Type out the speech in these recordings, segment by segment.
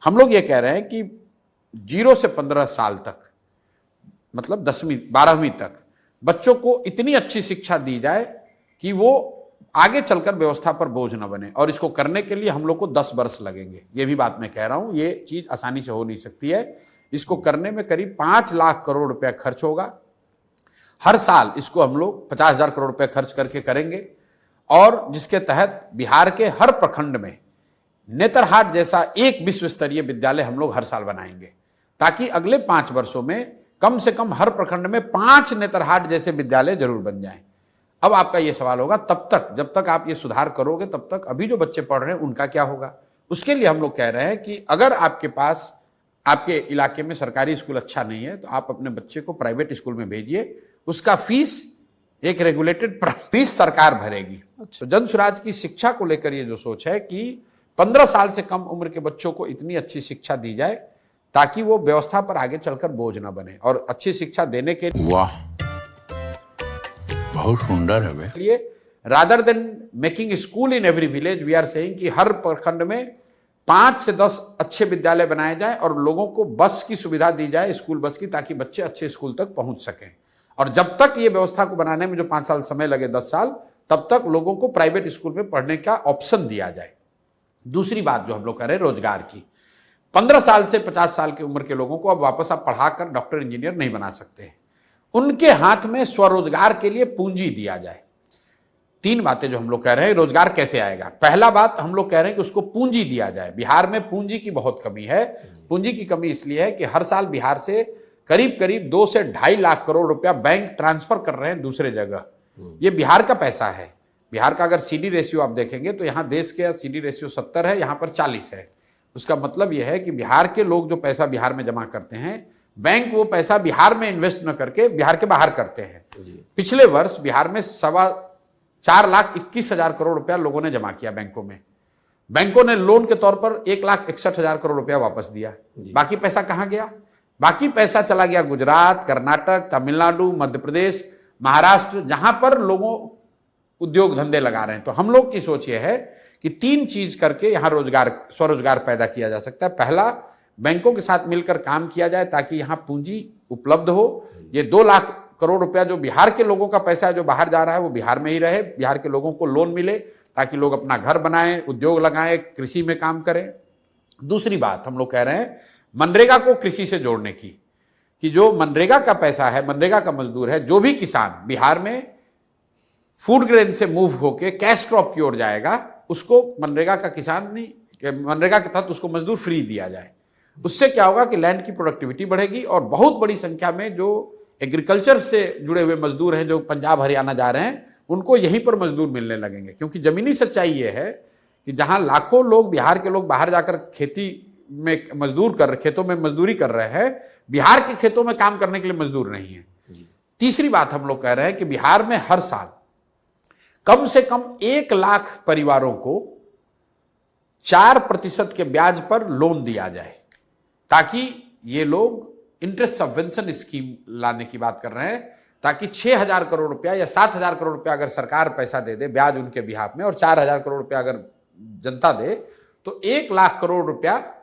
हम लोग ये कह रहे हैं कि 0 से 15 साल तक, मतलब 10वीं 12वीं तक बच्चों को इतनी अच्छी शिक्षा दी जाए कि वो आगे चलकर व्यवस्था पर बोझ न बने। और इसको करने के लिए हम लोग को 10 वर्ष लगेंगे। ये भी बात मैं कह रहा हूं, ये चीज आसानी से हो नहीं सकती है। इसको करने में करीब 5 लाख करोड़ रुपया खर्च होगा। हर साल इसको हम लोग 50,000 करोड़ रुपया खर्च करके करेंगे, और जिसके तहत बिहार के हर प्रखंड में नेतरहाट जैसा एक विश्व स्तरीय विद्यालय हम लोग हर साल बनाएंगे, ताकि अगले 5 वर्षों में कम से कम हर प्रखंड में 5 नेतरहाट जैसे विद्यालय जरूर बन जाएं। अब आपका ये सवाल होगा, तब तक जब तक आप ये सुधार करोगे तब तक अभी जो बच्चे पढ़ रहे हैं उनका क्या होगा? उसके लिए हम लोग कह रहे हैं कि अगर आपके पास आपके इलाके में सरकारी स्कूल अच्छा नहीं है तो आप अपने बच्चे को प्राइवेट स्कूल में भेजिए। उसका फीस एक रेगुलेटेड फीस सरकार भरेगी। तो जन स्वराज की शिक्षा को लेकर ये जो सोच है कि 15 साल से कम उम्र के बच्चों को इतनी अच्छी शिक्षा दी जाए ताकि वो व्यवस्था पर आगे चलकर बोझ ना बने। और अच्छी शिक्षा देने के वाह, बहुत सुंदर है लिए rather than making school in every village, we are saying कि हर प्रखंड में 5 से 10 अच्छे विद्यालय बनाए जाएं और लोगों को बस की सुविधा दी जाए, स्कूल बस की, ताकि बच्चे अच्छे स्कूल तक पहुंच सकें। और जब तक ये व्यवस्था को बनाने में जो 5 साल समय लगे, 10 साल, तब तक लोगों को प्राइवेट स्कूल में पढ़ने का ऑप्शन दिया जाए। दूसरी बात जो हम लोग कर रहे हैं रोजगार की, 15 साल से 50 साल की उम्र के लोगों को अब वापस आप पढ़ाकर डॉक्टर इंजीनियर नहीं बना सकते हैं। उनके हाथ में स्वरोजगार के लिए पूंजी दिया जाए। 3 बातें जो हम लोग कह रहे हैं, रोजगार कैसे आएगा। पहला बात हम लोग कह रहे हैं कि उसको पूंजी दिया जाए। बिहार में पूंजी की बहुत कमी है। पूंजी की कमी इसलिए है कि हर साल बिहार से करीब करीब 2 से 2.5 लाख करोड़ रुपया बैंक ट्रांसफर कर रहे हैं दूसरे जगह। ये बिहार का पैसा है। बिहार का अगर सीडी रेशियो आप देखेंगे तो यहाँ देश के सीडी रेशियो 70 है, यहाँ पर 40 है। उसका मतलब यह है कि बिहार के लोग जो पैसा बिहार में जमा करते हैं, बैंक वो पैसा बिहार में इन्वेस्ट न करके बिहार के बाहर करते हैं। पिछले वर्ष बिहार में 4,21,000 करोड़ रुपया लोगों ने जमा किया बैंकों में। बैंकों ने लोन के तौर पर 1,61,000 करोड़ रुपया वापस दिया। बाकी पैसा कहां गया? बाकी पैसा चला गया गुजरात, कर्नाटक, तमिलनाडु, मध्य प्रदेश, महाराष्ट्र, जहां पर लोगों उद्योग धंधे लगा रहे हैं। तो हम लोग की सोच ये है कि 3 चीज करके यहां स्वरोजगार पैदा किया जा सकता है। पहला, बैंकों के साथ मिलकर काम किया जाए ताकि यहां पूंजी उपलब्ध हो। ये 2 लाख करोड़ रुपया जो बिहार के लोगों का पैसा है जो बाहर जा रहा है वो बिहार में ही रहे। बिहार के लोगों को लोन मिले ताकि लोग अपना घर बनाएं, उद्योग लगाएं, कृषि में काम करें। दूसरी बात हम लोग कह रहे हैं मनरेगा को कृषि से जोड़ने की, कि जो मनरेगा का पैसा है, मनरेगा का मजदूर है, जो भी किसान बिहार में फूड ग्रेन से मूव होके कैश क्रॉप की ओर जाएगा, उसको मनरेगा का किसान नहीं, मनरेगा के तहत उसको मजदूर फ्री दिया जाए। उससे क्या होगा कि लैंड की प्रोडक्टिविटी बढ़ेगी और बहुत बड़ी संख्या में जो एग्रीकल्चर से जुड़े हुए मजदूर हैं जो पंजाब हरियाणा जा रहे हैं, उनको यहीं पर मजदूर मिलने लगेंगे। क्योंकि जमीनी सच्चाई ये है कि जहां लाखों लोग, बिहार के लोग बाहर जाकर खेती में खेतों में मजदूरी कर रहे हैं, बिहार के खेतों में काम करने के लिए मजदूर नहीं है। तीसरी बात हम लोग कह रहे हैं कि बिहार में हर साल कम से कम 1 लाख परिवारों को 4% के ब्याज पर लोन दिया जाए, ताकि ये लोग इंटरेस्ट सबवेंशन स्कीम लाने की बात कर रहे हैं, ताकि 6,000 करोड़ रुपया या 7,000 करोड़ रुपया अगर सरकार पैसा दे दे ब्याज उनके बिहाफ में, और 4,000 करोड़ रुपया अगर जनता दे, तो 1 लाख करोड़ रुपया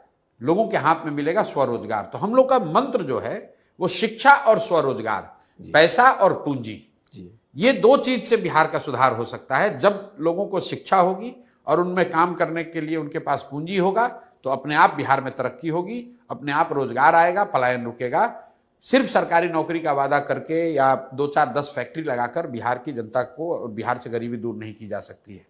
लोगों के हाथ में मिलेगा स्वरोजगार। तो हम लोग का मंत्र जो है वो शिक्षा और स्वरोजगार, पैसा और पूंजी, ये 2 चीज से बिहार का सुधार हो सकता है। जब लोगों को शिक्षा होगी और उनमें काम करने के लिए उनके पास पूंजी होगा तो अपने आप बिहार में तरक्की होगी, अपने आप रोजगार आएगा, पलायन रुकेगा। सिर्फ सरकारी नौकरी का वादा करके या 2, 4, 10 फैक्ट्री लगाकर बिहार की जनता को और बिहार से गरीबी दूर नहीं की जा सकती है।